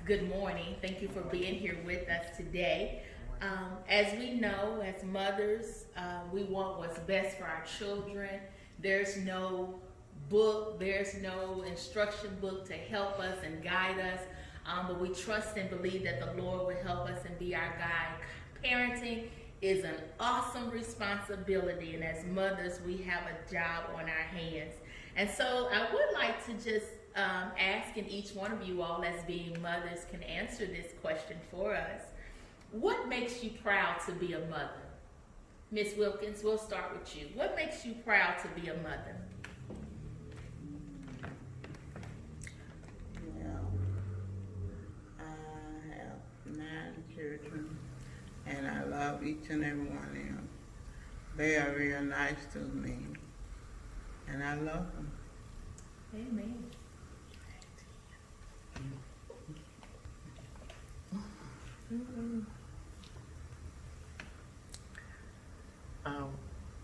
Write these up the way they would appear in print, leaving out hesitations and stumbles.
Good morning. Thank you for being here with us today. As we know, as mothers, we want what's best for our children. There's no book, there's no instruction book to help us and guide us, but we trust and believe that the Lord will help us and be our guide. Parenting is an awesome responsibility, and as mothers, we have a job on our hands. And so I would like to just ask, and each one of you all as being mothers can answer this question for us. What makes you proud to be a mother? Miss Wilkins, we'll start with you. What makes you proud to be a mother? Well, I have 9 children, and I love each and every one of them. They are real nice to me, and I love them. Amen.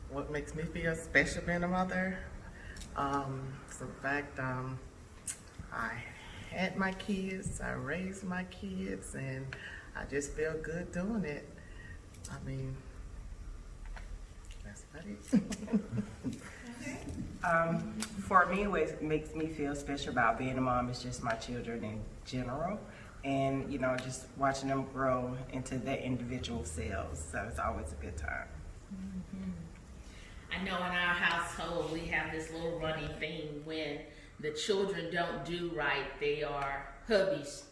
What makes me feel special being a mother? It's the fact I had my kids, I raised my kids, and I just feel good doing it. I mean, that's about it. For me, what makes me feel special about being a mom is just my children in general. And, just watching them grow into their individual selves. So it's always a good time. Mm-hmm. I know in our household we have this little running thing: when the children don't do right, they are hubby's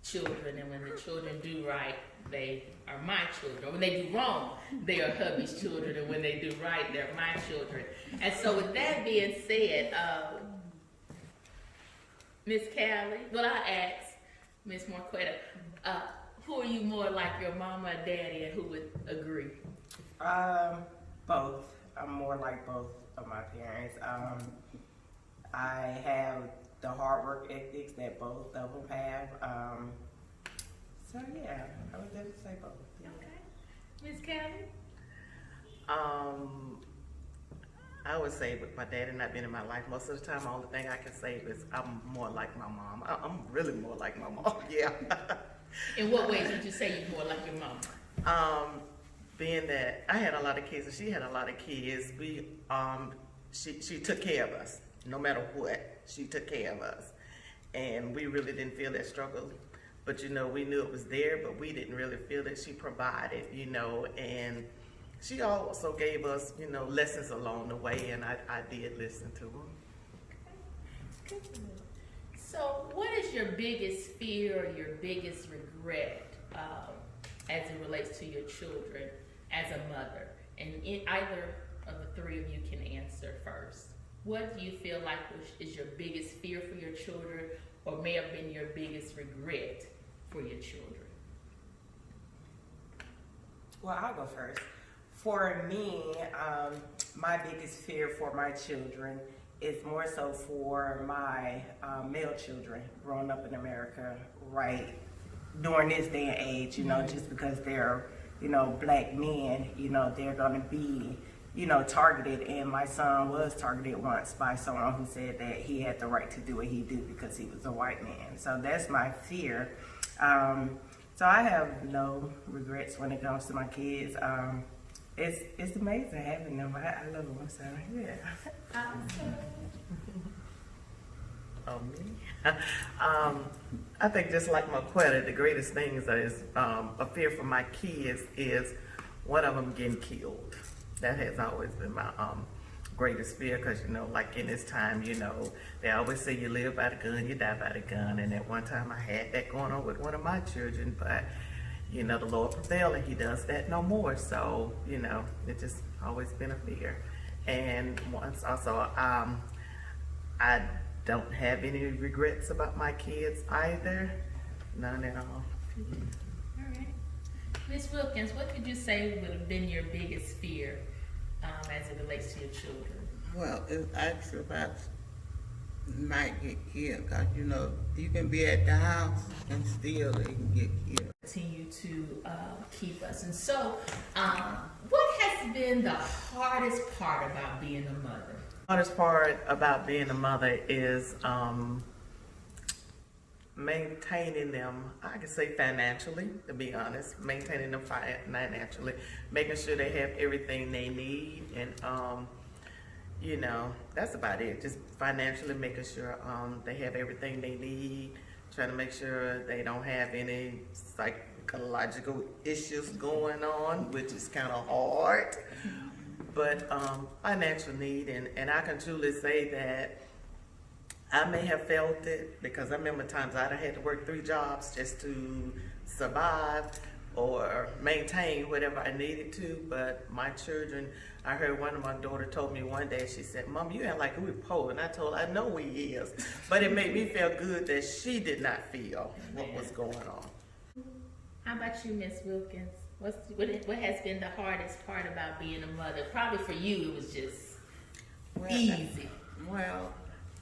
children, and when the children do right, they are my children. When they do wrong, they are hubby's children, and when they do right, they're my children. And so with that being said, Miss Callie, what I asked Miss Marquetta, who are you more like, your mama or daddy, and who would agree? Both. I'm more like both of my parents. I have the hard work ethics that both of them have. So yeah, I would definitely say both. Okay. Miss Callie? I would say with my daddy not being in my life most of the time, the only thing I can say is I'm more like my mom. I'm really more like my mom, yeah. In what ways would you say you're more like your mom? Being that I had a lot of kids and she had a lot of kids, she took care of us. No matter what, she took care of us. And we really didn't feel that struggle. But we knew it was there, but we didn't really feel that she provided, and she also gave us, lessons along the way, and I did listen to them. Good. So what is your biggest fear or your biggest regret as it relates to your children as a mother? And either of the three of you can answer first. What do you feel like is your biggest fear for your children, or may have been your biggest regret for your children? Well, I'll go first. For me, my biggest fear for my children is more so for my male children growing up in America right during this day and age, just because they're, black men, they're going to be, targeted. And my son was targeted once by someone who said that he had the right to do what he did because he was a white man. So that's my fear. So I have no regrets when it comes to my kids. It's amazing having them. I love them. So yeah. Oh, me? I think just like Marquetta, the greatest thing is a fear for my kids is one of them getting killed. That has always been my greatest fear, because like in this time, they always say you live by the gun, you die by the gun. And at one time I had that going on with one of my children, but the Lord prevailed and he does that no more. So, it just always been a fear. And once also, I don't have any regrets about my kids either. None at all. All right. Miss Wilkins, what could you say would have been your biggest fear as it relates to your children? Well, it's actually about might get killed, because you can be at the house and still they can get killed. Continue to keep us. And so, what has been the hardest part about being a mother? The hardest part about being a mother is maintaining them, I can say financially, to be honest, maintaining them financially, making sure they have everything they need, and you know, that's about it. Just financially making sure they have everything they need, trying to make sure they don't have any psychological issues going on, which is kind of hard. But financial need, and I can truly say that I may have felt it because I remember times I'd have had to work 3 jobs just to survive or maintain whatever I needed to. But my children, I heard one of my daughter told me one day, she said, "Mom, you act like we're poor." And I told her, "I know we is." But it made me feel good that she did not feel what was going on. How about you, Miss Wilkins? What has been the hardest part about being a mother? Probably for you, it was just easy. Well,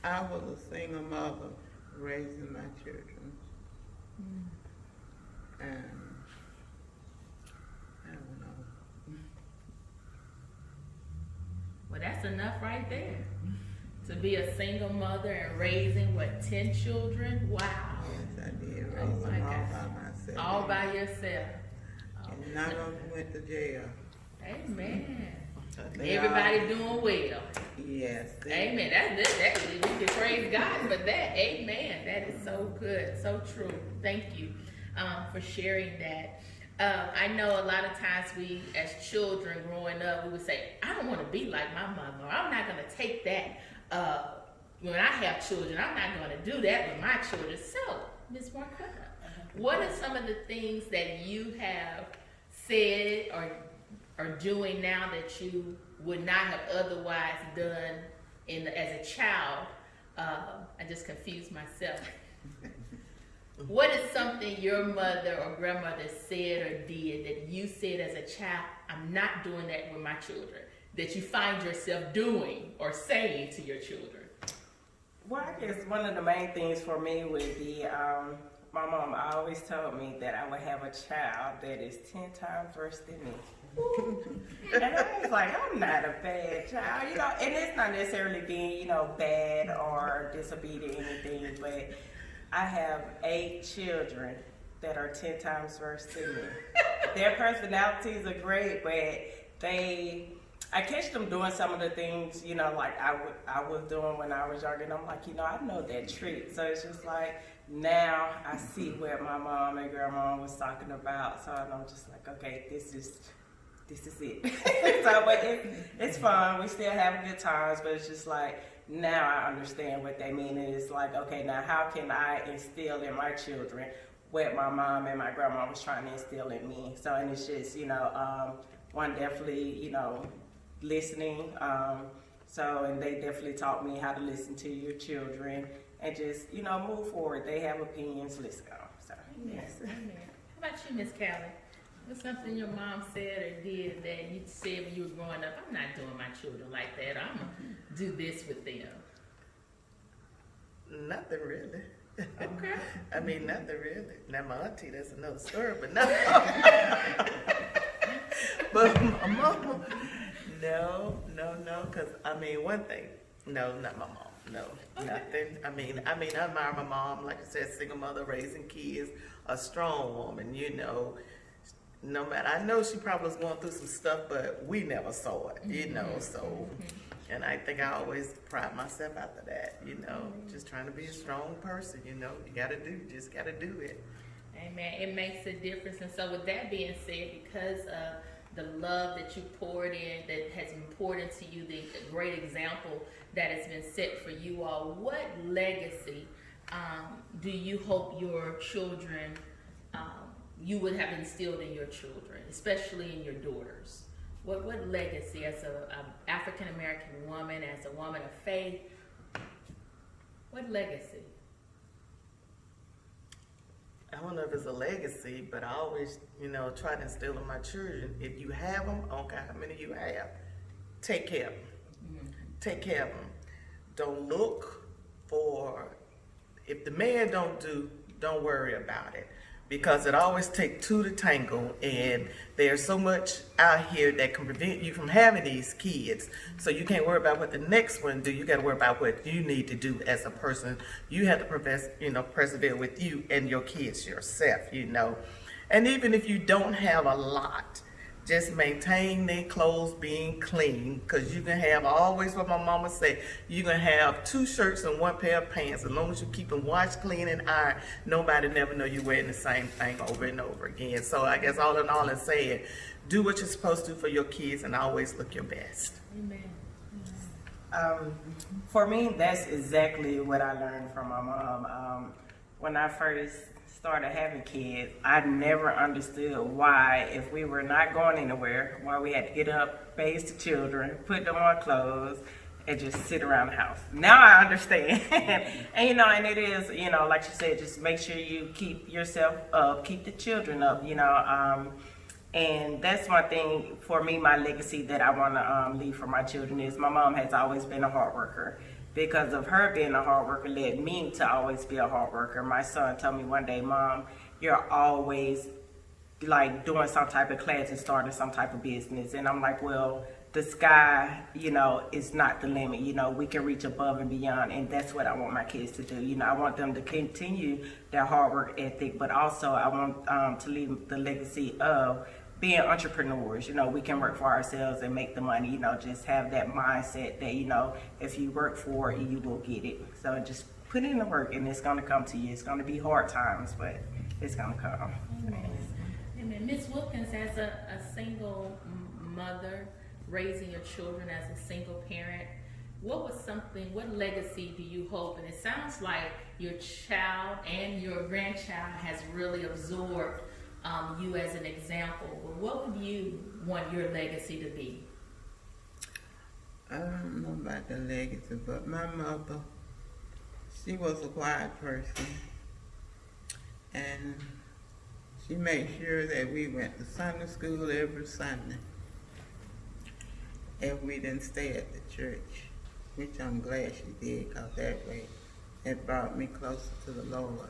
I was a single mother raising my children. And I don't know. Well, that's enough right there. To be a single mother and raising, 10 children? Wow. Yes, I did raise Oh my them all gosh. by myself. All by yourself. And none of them went to jail. Amen. They Everybody all- doing well. Yes. Amen. We can praise God for that. Amen. That is so good, so true. Thank you for sharing that. I know a lot of times we, as children growing up, we would say, "I don't want to be like my mama. Or I'm not going to take that. When I have children, I'm not going to do that with my children." So, Ms. Marquetta, what are some of the things that you have said or are doing now that you would not have otherwise done as a child? I just confused myself. What is something your mother or grandmother said or did that you said as a child, "I'm not doing that with my children," that you find yourself doing or saying to your children? Well, I guess one of the main things for me would be my mom always told me that I would have a child that is 10 times worse than me. And I was like, I'm not a bad child, and it's not necessarily being, bad or disobedient or anything, but I have 8 children that are 10 times worse than me. Their personalities are great, but I catch them doing some of the things, like I was doing when I was younger, and I'm like, I know that trick. So it's just like, now I see what my mom and grandma was talking about. So I'm just like, okay, this is it. So, but it's fun. We still have good times, but it's just like, now I understand what they mean. And it's like, okay, now how can I instill in my children what my mom and my grandma was trying to instill in me? So, and it's just, one definitely, listening. And they definitely taught me how to listen to your children and just, move forward. They have opinions, let's go. So, yes. Amen. How about you, Miss Callie? What's something your mom said or did that you said when you were growing up, "I'm not doing my children like that, or I'm going to do this with them"? Nothing really. Okay. I mean, nothing really. Now my auntie, that's another story, but no. But my mama, no, because one thing, no, not my mom, no, nothing. I mean, I admire my mom, like I said, single mother, raising kids, a strong woman, no matter, I know she probably was going through some stuff, but we never saw it, so, and I think I always pride myself after that, just trying to be a strong person, you just gotta do it. Amen. It makes a difference. And so with that being said, because of the love that you poured in, that has been poured into you, the great example that has been set for you all, what legacy do you hope your children, you would have instilled in your children, especially in your daughters? What legacy, as an African-American woman, as a woman of faith, what legacy? I don't know if it's a legacy, but I always, try to instill in my children, if you have them, I don't care how many you have, take care of them. Take care of them. Don't look for, if the man don't worry about it. because it always takes two to tango, and there's so much out here that can prevent you from having these kids. So you can't worry about what the next one do. You got to worry about what you need to do as a person. You have to persevere with you and your kids yourself. And even if you don't have a lot, just maintain their clothes being clean, because you can have, always what my mama said, you can have 2 shirts and 1 pair of pants. As long as you keep them washed, clean, and ironed, nobody never know you're wearing the same thing over and over again. So I guess all in all, I'm saying, do what you're supposed to for your kids and always look your best. Amen. For me, that's exactly what I learned from my mom. When I first started having kids, I never understood why, if we were not going anywhere, why we had to get up, bathe the children, put them on clothes, and just sit around the house. Now I understand. and it is, like you said, just make sure you keep yourself up, keep the children up, and that's one thing for me, my legacy that I want to leave for my children is my mom has always been a hard worker. Because of her being a hard worker led me to always be a hard worker. My son told me one day, Mom, you're always like doing some type of class and starting some type of business. And I'm like, well, the sky, is not the limit. We can reach above and beyond. And that's what I want my kids to do. I want them to continue their hard work ethic, but also I want to leave the legacy of being entrepreneurs. We can work for ourselves and make the money, just have that mindset that, if you work for it, you will get it. So just put in the work and it's going to come to you. It's going to be hard times, but it's going to come. Amen. Miss Wilkins, as a single mother, raising your children as a single parent, what legacy do you hope? And it sounds like your child and your grandchild has really absorbed you as an example. What would you want your legacy to be? I don't know about the legacy, but my mother, she was a quiet person, and she made sure that we went to Sunday school every Sunday, and we didn't stay at the church, which I'm glad she did, because that way it brought me closer to the Lord.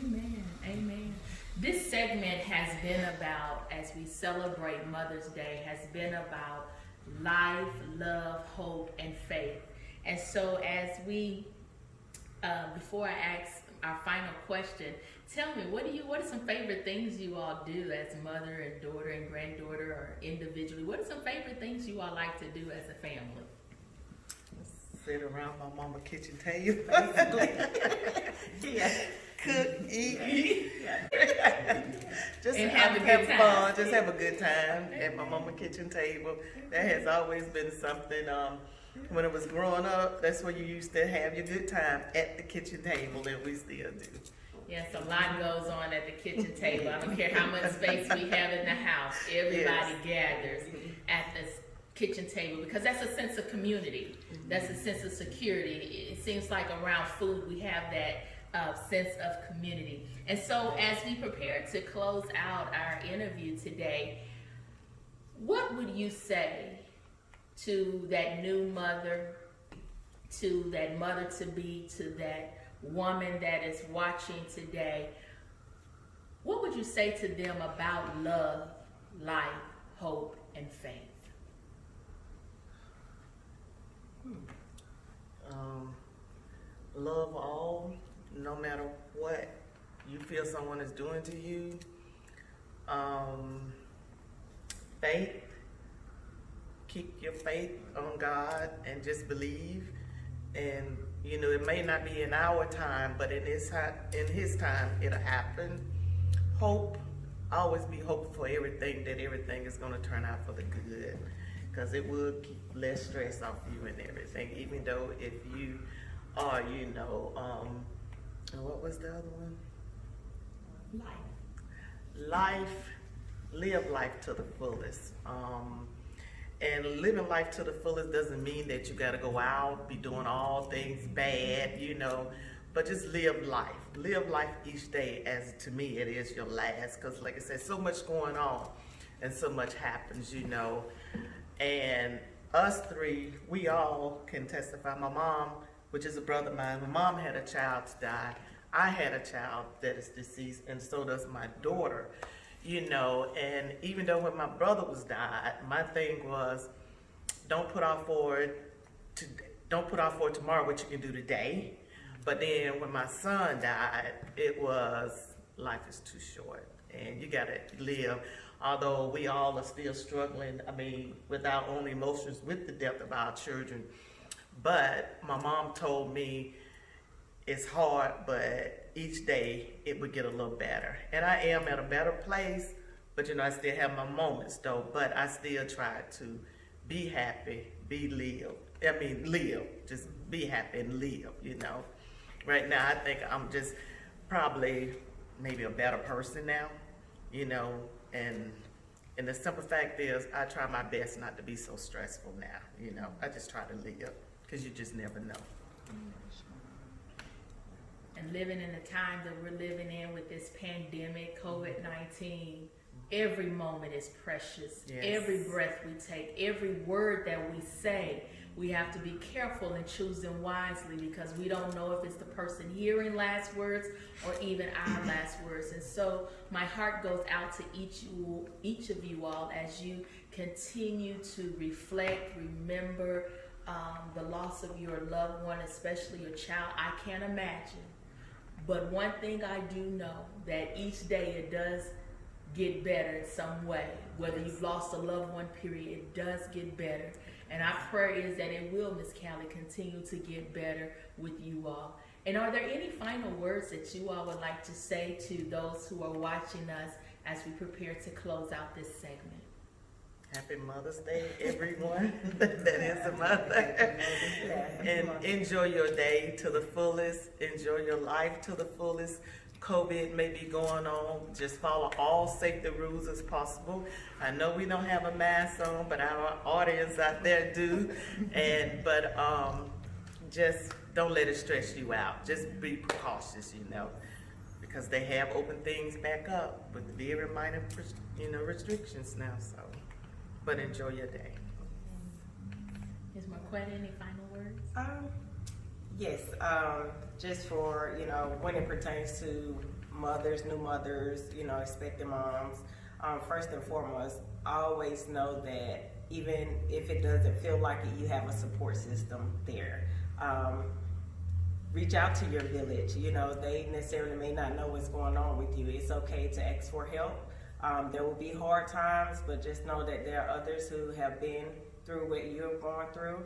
Amen. This segment has been about, as we celebrate Mother's Day, has been about life, love, hope, and faith. And so as we, before I ask our final question, tell me, what are some favorite things you all do as mother and daughter and granddaughter, or individually? What are some favorite things you all like to do as a family? Sit around my mama kitchen table. Yeah. Cook, eat. Just And have a good time. fun. Just have a good time at my mama kitchen table. That has always been something. When it was growing up, that's where you used to have your good time, at the kitchen table, and we still do. Yes, a lot goes on at the kitchen table. I don't care how much space we have in the house. Everybody gathers at this kitchen table because that's a sense of community. That's a sense of security. It seems like around food we have that sense of community. And so as we prepare to close out our interview today, what would you say to that new mother, to that mother-to-be, to that woman that is watching today? What would you say to them about love, life, hope, and faith? Love all, no matter what you feel someone is doing to you. Faith, keep your faith on God and just believe. And it may not be in our time, but in His time, it'll happen. Hope, always be hopeful for everything, that everything is going to turn out for the good, because it will keep less stress off you and everything. Even though if you are, what was the other one? Live life to the fullest. And living life to the fullest doesn't mean that you got to go out, be doing all things bad, but just live life. Live life each day as, to me, it is your last. Because like I said, so much going on and so much happens, And us three, we all can testify. My mom, which is a brother of mine, my mom had a child to die. I had a child that is deceased, and so does my daughter, you know, and even though when my brother was died, my thing was, don't put off for tomorrow what you can do today. But then when my son died, it was, life is too short, and you gotta live. Although we all are still struggling, I mean, with our own emotions with the death of our children. But my mom told me it's hard, but each day it would get a little better. And I am at a better place, but you know, I still have my moments though, but I still try to be happy, live, just be happy and live, you know. Right now, I think I'm just probably maybe a better person now, you know, and the simple fact is I try my best not to be so stressful now, you know. I just try to live, because you just never know. And living in the time that we're living in with this pandemic, COVID-19, every moment is precious. Yes. Every breath we take, every word that we say, we have to be careful in choosing wisely, because we don't know if it's the person hearing last words or even our last words. And so my heart goes out to each of you all as you continue to reflect, remember the loss of your loved one, especially your child. I can't imagine. But one thing I do know, that each day it does get better in some way. Whether you've lost a loved one, period, it does get better. And our prayer is that it will, Miss Callie, continue to get better with you all. And are there any final words that you all would like to say to those who are watching us as we prepare to close out this segment? Happy Mother's Day, everyone that is a mother. And enjoy your day to the fullest. Enjoy your life to the fullest. COVID may be going on. Just follow all safety rules as possible. I know we don't have a mask on, but our audience out there do. But just don't let it stress you out. Just be precautious, you know, because they have opened things back up with very minor, restrictions now. So, but enjoy your day. Ms. Marquetta, any final words? Yes, just for, when it pertains to mothers, new mothers, expecting moms, first and foremost, always know that even if it doesn't feel like it, you have a support system there. Reach out to your village. They necessarily may not know what's going on with you. It's okay to ask for help. There will be hard times, but just know that there are others who have been through what you're going through.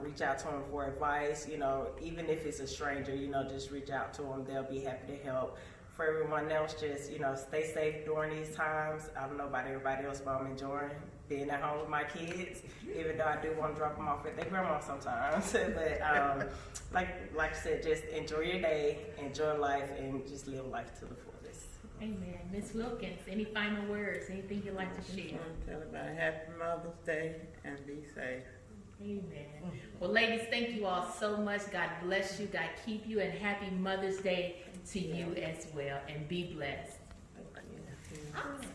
Reach out to them for advice, even if it's a stranger, just reach out to them. They'll be happy to help. For everyone else, just, stay safe during these times. I don't know about everybody else, but I'm enjoying being at home with my kids, even though I do want to drop them off at their grandma sometimes. But like I said, just enjoy your day, enjoy life, and just live life to the fullest. Amen. Ms. Wilkins, any final words, anything you'd like to share? Tell everybody Happy Mother's Day and be safe. Amen. Well, ladies, thank you all so much. God bless you. God keep you. And happy Mother's Day to you as well. And be blessed. Thank you. Awesome.